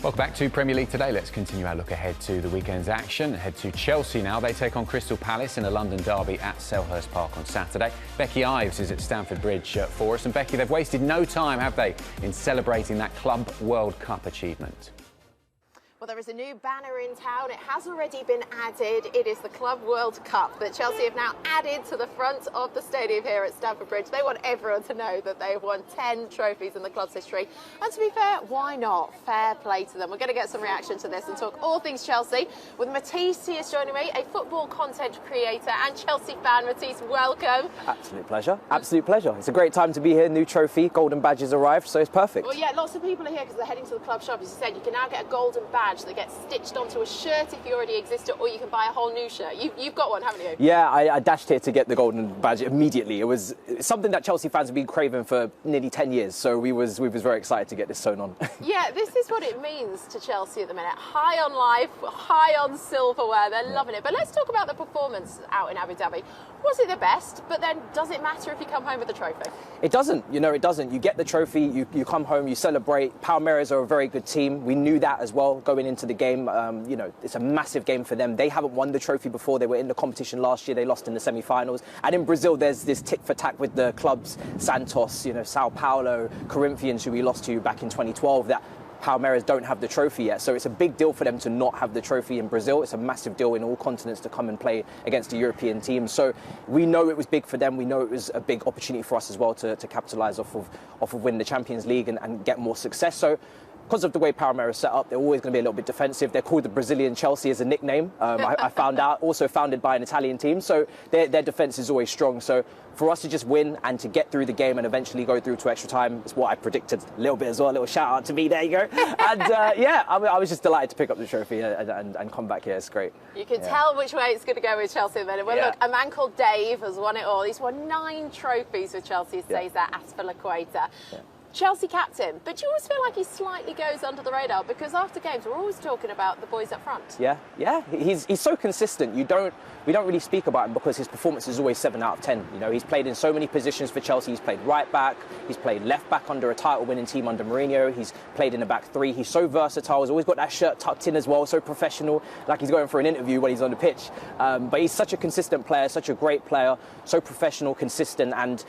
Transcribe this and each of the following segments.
Welcome back to Premier League Today. Let's continue our look ahead to the weekend's action. Head to Chelsea now. They take on Crystal Palace in a London derby at Selhurst Park on Saturday. Becky Ives is at Stamford Bridge for us. And Becky, they've wasted no time, have they, in celebrating that Club World Cup achievement? Well, there is a new banner in town. It has already been added. It is the Club World Cup that Chelsea have now added to the front of the stadium here at Stamford Bridge. They want everyone to know that they have won 10 trophies in the club's history. And to be fair, why not? Fair play to them. We're going to get some reaction to this and talk all things Chelsea with Matisse. He is joining me, a football content creator and Chelsea fan. Matisse, welcome. Absolute pleasure. Absolute pleasure. It's a great time to be here. New trophy, golden badges arrived, so it's perfect. Well, yeah, lots of people are here because they're heading to the club shop. As you said, you can now get a golden badge that gets stitched onto a shirt if you already exist, or you can buy a whole new shirt. You've got one, haven't you? Yeah, I dashed here to get the golden badge immediately. It was something that Chelsea fans have been craving for nearly 10 years, so we was very excited to get this sewn on. Yeah, this is what it means to Chelsea at the minute. High on life, high on silverware. They're loving it. But let's talk about the performance out in Abu Dhabi. Was it the best? But then, does it matter if you come home with the trophy? It doesn't. You know, it doesn't. You get the trophy, you come home, you celebrate. Palmeiras are a very good team. We knew that as well going into the game. You know, it's a massive game for them. They haven't won the trophy before. They were in the competition last year. They lost in the semi-finals. And in Brazil, there's this tick for tack with the clubs, Santos, you know, Sao Paulo, Corinthians, who we lost to back in 2012, that Palmeiras don't have the trophy yet. So it's a big deal for them to not have the trophy in Brazil. It's a massive deal in all continents to come and play against a European team. So we know it was big for them. We know it was a big opportunity for us as well to capitalise off of winning the Champions League and get more success. So because of the way Palmeiras set up, they're always going to be a little bit defensive. They're called the Brazilian Chelsea as a nickname. I found out, also founded by an Italian team. So their defence is always strong. So for us to just win and to get through the game and eventually go through to extra time is what I predicted a little bit as well. A little shout out to me, there you go. And yeah, I was just delighted to pick up the trophy and come back here. It's great. You can tell which way it's going to go with Chelsea in a minute. Well, look, a man called Dave has won it all. He's won 9 trophies with Chelsea, says that Azpilicueta. Chelsea captain, but do you always feel like he slightly goes under the radar? Because after games, we're always talking about the boys up front. Yeah, he's so consistent. We don't really speak about him because his performance is always 7 out of 10. You know, he's played in so many positions for Chelsea. He's played right back, he's played left back under a title-winning team under Mourinho. He's played in the back 3. He's so versatile. He's always got that shirt tucked in as well. So professional, like he's going for an interview when he's on the pitch. But he's such a consistent player, such a great player, so professional, consistent, and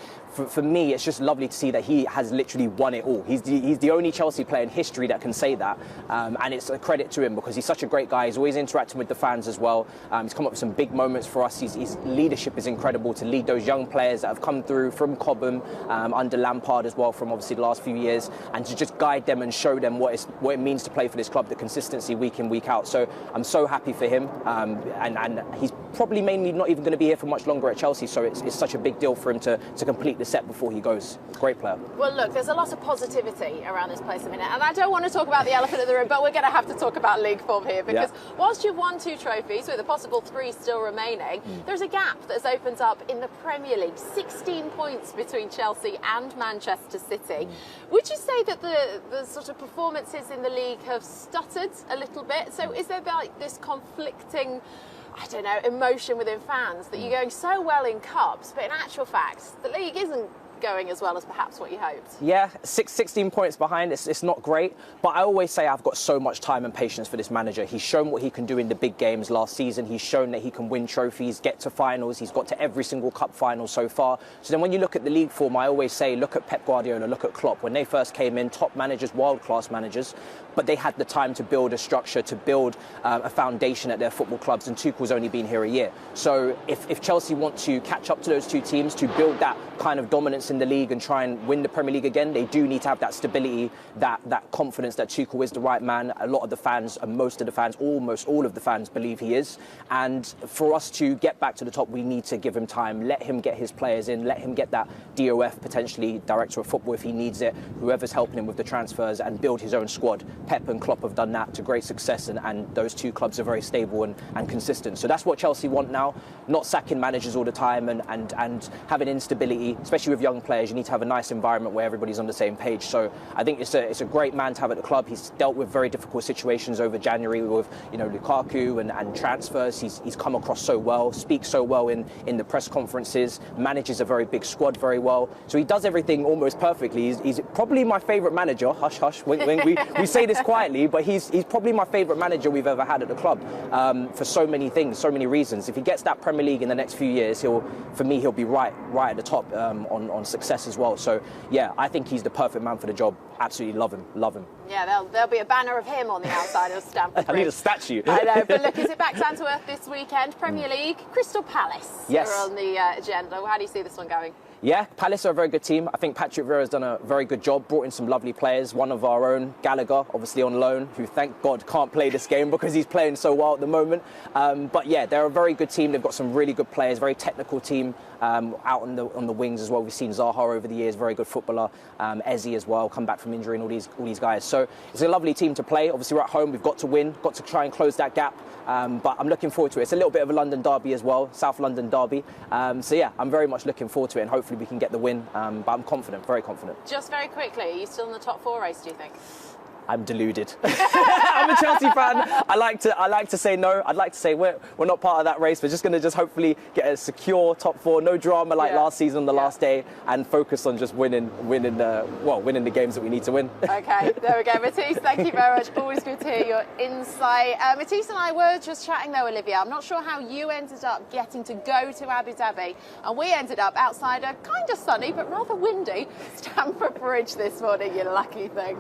for me, it's just lovely to see that he has literally won it all. He's the only Chelsea player in history that can say that, and it's a credit to him because he's such a great guy. He's always interacting with the fans as well. He's come up with some big moments for us. His leadership is incredible to lead those young players that have come through from Cobham, under Lampard as well, from obviously the last few years, and to just guide them and show them what it means to play for this club, the consistency week in, week out. So I'm so happy for him, and he's probably mainly not even going to be here for much longer at Chelsea, so it's such a big deal for him to complete the set before he goes. Great player. Well, look, there's a lot of positivity around this place a minute, and I don't want to talk about the elephant in the room, but we're going to have to talk about league form here, because whilst you've won 2 trophies with a possible 3 still remaining, there's a gap that's opened up in the Premier League. 16 points between Chelsea and Manchester City. Would you say that the sort of performances in the league have stuttered a little bit? So is there like this conflicting, I don't know, emotion within fans that you're going so well in cups, but in actual fact, the league isn't going as well as perhaps what you hoped? Yeah, 16 points behind, it's not great, but I always say I've got so much time and patience for this manager. He's shown what he can do in the big games last season. He's shown that he can win trophies, get to finals. He's got to every single cup final so far. So then when you look at the league form, I always say look at Pep Guardiola, look at Klopp. When they first came in, top managers, world-class managers, but they had the time to build a structure, to build a foundation at their football clubs, and Tuchel's only been here a year. So if Chelsea want to catch up to those 2 teams, to build that kind of dominance in the league and try and win the Premier League again, they do need to have that stability, that confidence that Tuchel is the right man. A lot of the fans, and most of the fans, almost all of the fans believe he is. And for us to get back to the top, we need to give him time, let him get his players in, let him get that DOF, potentially director of football if he needs it, whoever's helping him with the transfers, and build his own squad. Pep and Klopp have done that to great success, and those 2 clubs are very stable and consistent. So that's what Chelsea want now, not sacking managers all the time and having instability, especially with young young players, you need to have a nice environment where everybody's on the same page. So I think it's a great man to have at the club. He's dealt with very difficult situations over January with, you know, Lukaku and transfers. He's come across so well, speaks so well in the press conferences, manages a very big squad very well. So he does everything almost perfectly. He's probably my favourite manager. Hush, hush. When we say this quietly, but he's probably my favourite manager we've ever had at the club for so many things, so many reasons. If he gets that Premier League in the next few years, he'll be right at the top on success as well. So yeah, I think he's the perfect man for the job. Absolutely love him. Yeah, there'll be a banner of him on the outside of Stamford Bridge. I need a statue. I know, but look, is it back down to earth this weekend? Premier League, Crystal Palace are on the agenda. How do you see this one going? Yeah, Palace are a very good team. I think Patrick Vieira's done a very good job, brought in some lovely players. One of our own, Gallagher, obviously on loan, who thank God can't play this game because he's playing so well at the moment. But yeah, they're a very good team. They've got some really good players, very technical team out on the wings as well. We've seen Zaha over the years, very good footballer. Eze as well, come back from injury, and all these guys. So it's a lovely team to play. Obviously we're at home, we've got to win, got to try and close that gap. But I'm looking forward to it. It's a little bit of a London derby as well, South London derby. So yeah, I'm very much looking forward to it, and hopefully we can get the win. But I'm confident, very confident. Just very quickly, are you still in the top 4 race, do you think? I'm deluded. I'm a Chelsea fan. I like to say no. I'd like to say we're not part of that race. We're just going to hopefully get a secure top 4, no drama like last season on the last day, and focus on just winning the games that we need to win. Okay, there we go. Matisse, thank you very much. Always good to hear your insight. Matisse and I were just chatting though, Olivia. I'm not sure how you ended up getting to go to Abu Dhabi, and we ended up outside a kind of sunny but rather windy Stamford Bridge this morning, you lucky thing.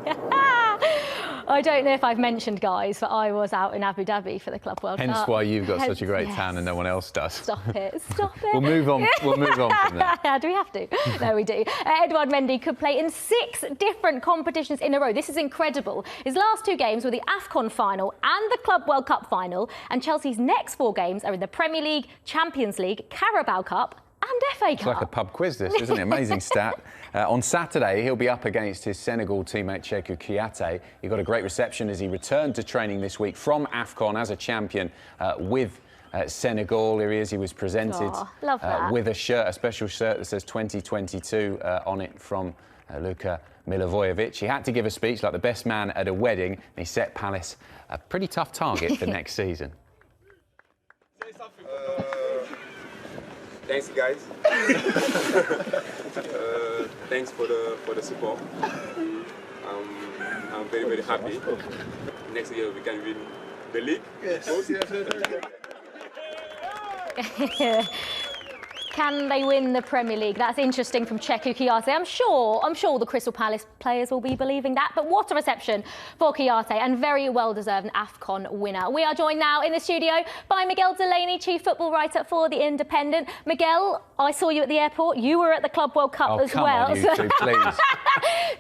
I don't know if I've mentioned, guys, but I was out in Abu Dhabi for the Club World Cup. Hence why you've got such a great tan and no one else does. Stop it. We'll move on from that. Do we have to? No, we do. Edouard Mendy could play in 6 different competitions in a row. This is incredible. His last 2 games were the AFCON final and the Club World Cup final, and Chelsea's next 4 games are in the Premier League, Champions League, Carabao Cup and FA Cup. It's like a pub quiz, this, isn't it? Amazing stat. On Saturday, he'll be up against his Senegal teammate Cheikh. He got a great reception as he returned to training this week from AFCON as a champion with Senegal. Here he is. He was presented with a special shirt that says 2022 on it from Luka Milivojevic. He had to give a speech like the best man at a wedding, and he set Palace a pretty tough target for next season. Thanks, guys. Thanks for the support. I'm very, very happy. Next year we can win the league. Yes. Can they win the Premier League? That's interesting from Cheikh. I'm sure the Crystal Palace players will be believing that. But what a reception for Kouyaté, and very well-deserved an AFCON winner. We are joined now in the studio by Miguel Delaney, Chief Football Writer for The Independent. Miguel, I saw you at the airport. You were at the Club World Cup as well. On, you two, please.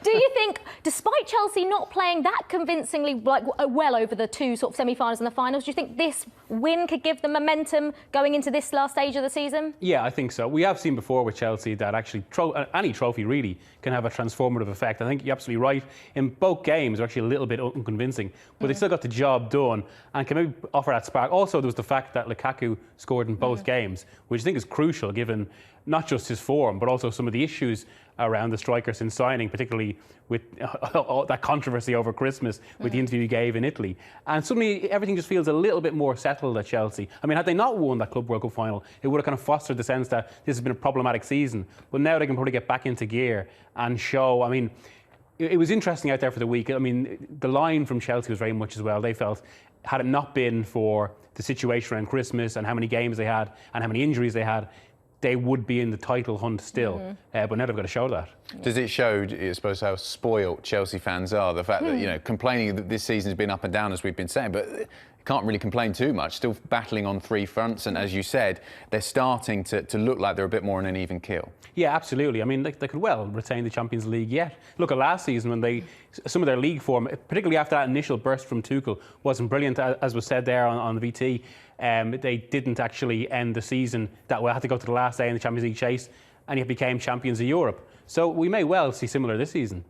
Do you think, despite Chelsea not playing that convincingly well over the 2 sort of semi-finals and the finals, do you think this win could give them momentum going into this last stage of the season? Yeah, I think so. We have seen before with Chelsea that actually any trophy really can have a transformative effect. I think you're absolutely right. In both games, they're actually a little bit unconvincing, but they still got the job done and can maybe offer that spark. Also, there was the fact that Lukaku scored in both games, which I think is crucial given not just his form, but also some of the issues around the striker since signing, particularly with that controversy over Christmas with the interview he gave in Italy. And suddenly everything just feels a little bit more settled at Chelsea. I mean, had they not won that Club World Cup final, it would have kind of fostered the sense that this has been a problematic season. But now they can probably get back into gear and show. I mean, it was interesting out there for the week. I mean, the line from Chelsea was very much as well. They felt, had it not been for the situation around Christmas and how many games they had and how many injuries they had, they would be in the title hunt still, but now they've got to show that. Does it show, I suppose, how spoilt Chelsea fans are? The fact that, you know, complaining that this season's been up and down, as we've been saying, but can't really complain too much. Still battling on 3 fronts, and as you said, they're starting to look like they're a bit more on an even keel. Yeah, absolutely. I mean, they could well retain the Champions League yet. Look at last season when some of their league form, particularly after that initial burst from Tuchel, wasn't brilliant, as was said there on the VT. They didn't actually end the season that well. Had to go to the last day in the Champions League chase, and yet became champions of Europe. So we may well see similar this season.